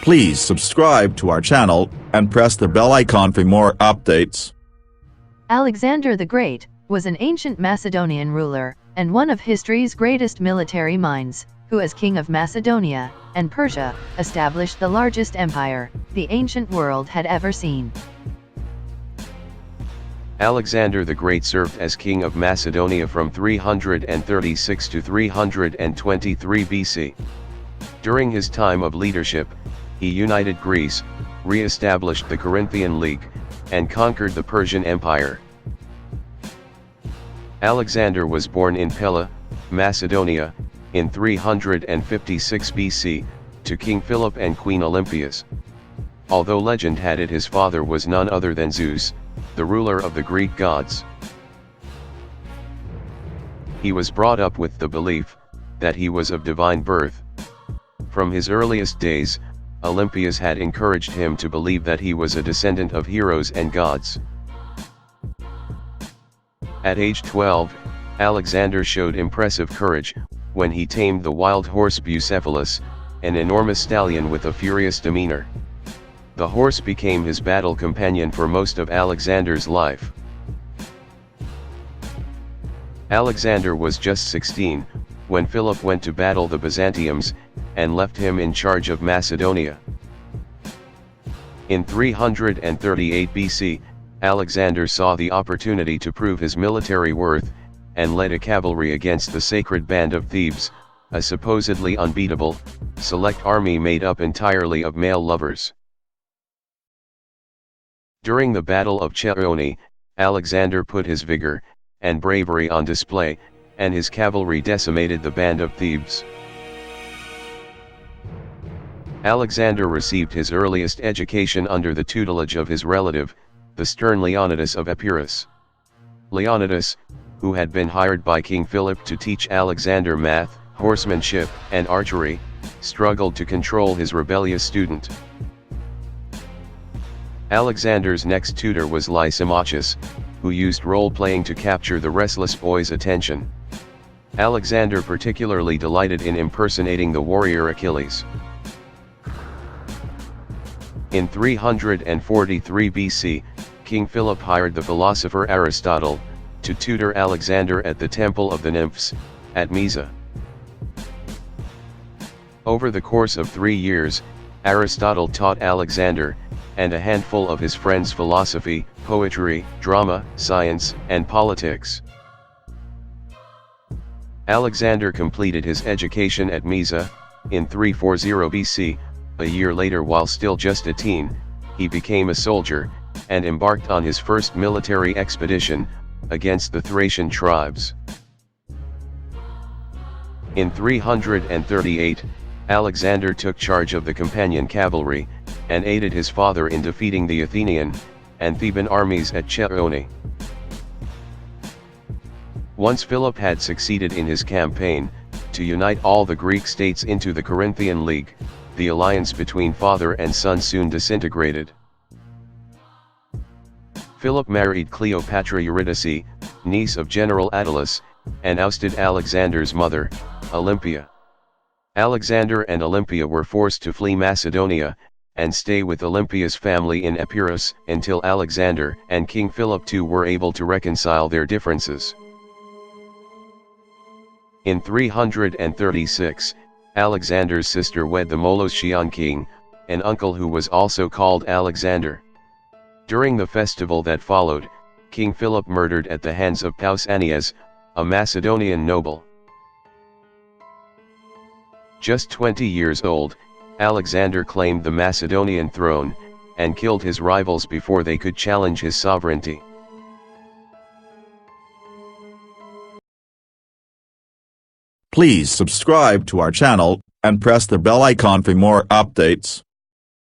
Please subscribe to our channel and press the bell icon for more updates. Alexander the Great was an ancient Macedonian ruler and one of history's greatest military minds, who as king of Macedonia and Persia established the largest empire the ancient world had ever seen. Alexander the Great served as king of Macedonia from 336 to 323 BC. During his time of leadership, he united Greece, re-established the Corinthian League, and conquered the Persian Empire. Alexander was born in Pella, Macedonia, in 356 BC, to King Philip and Queen Olympias. Although legend had it his father was none other than Zeus, the ruler of the Greek gods. He was brought up with the belief that he was of divine birth. From his earliest days, Olympias had encouraged him to believe that he was a descendant of heroes and gods. At age 12, Alexander showed impressive courage when he tamed the wild horse Bucephalus, an enormous stallion with a furious demeanor. The horse became his battle companion for most of Alexander's life. Alexander was just 16 when Philip went to battle the Byzantiums and left him in charge of Macedonia. In 338 BC, Alexander saw the opportunity to prove his military worth, and led a cavalry against the sacred band of Thebes, a supposedly unbeatable, select army made up entirely of male lovers. During the Battle of Chaeronea, Alexander put his vigor and bravery on display, and his cavalry decimated the band of Thebes. Alexander received his earliest education under the tutelage of his relative, the stern Leonidas of Epirus. Leonidas, who had been hired by King Philip to teach Alexander math, horsemanship, and archery, struggled to control his rebellious student. Alexander's next tutor was Lysimachus, who used role-playing to capture the restless boy's attention. Alexander particularly delighted in impersonating the warrior Achilles. In 343 BC, King Philip hired the philosopher Aristotle to tutor Alexander at the Temple of the Nymphs, at Mysa. Over the course of 3 years, Aristotle taught Alexander and a handful of his friends philosophy, poetry, drama, science, and politics. Alexander completed his education at Mysa in 340 BC. A year later, while still just a teen, he became a soldier and embarked on his first military expedition against the Thracian tribes. In 338, Alexander took charge of the companion cavalry and aided his father in defeating the Athenian and Theban armies at Chaeronea. Once Philip had succeeded in his campaign to unite all the Greek states into the Corinthian League, the alliance between father and son soon disintegrated. Philip married Cleopatra Eurydice, niece of General Attalus, and ousted Alexander's mother, Olympia. Alexander and Olympia were forced to flee Macedonia and stay with Olympia's family in Epirus until Alexander and King Philip II were able to reconcile their differences. In 336, Alexander's sister wed the Molossian king, an uncle who was also called Alexander. During the festival that followed, King Philip murdered at the hands of Pausanias, a Macedonian noble. Just 20 years old, Alexander claimed the Macedonian throne, and killed his rivals before they could challenge his sovereignty. Please subscribe to our channel and press the bell icon for more updates.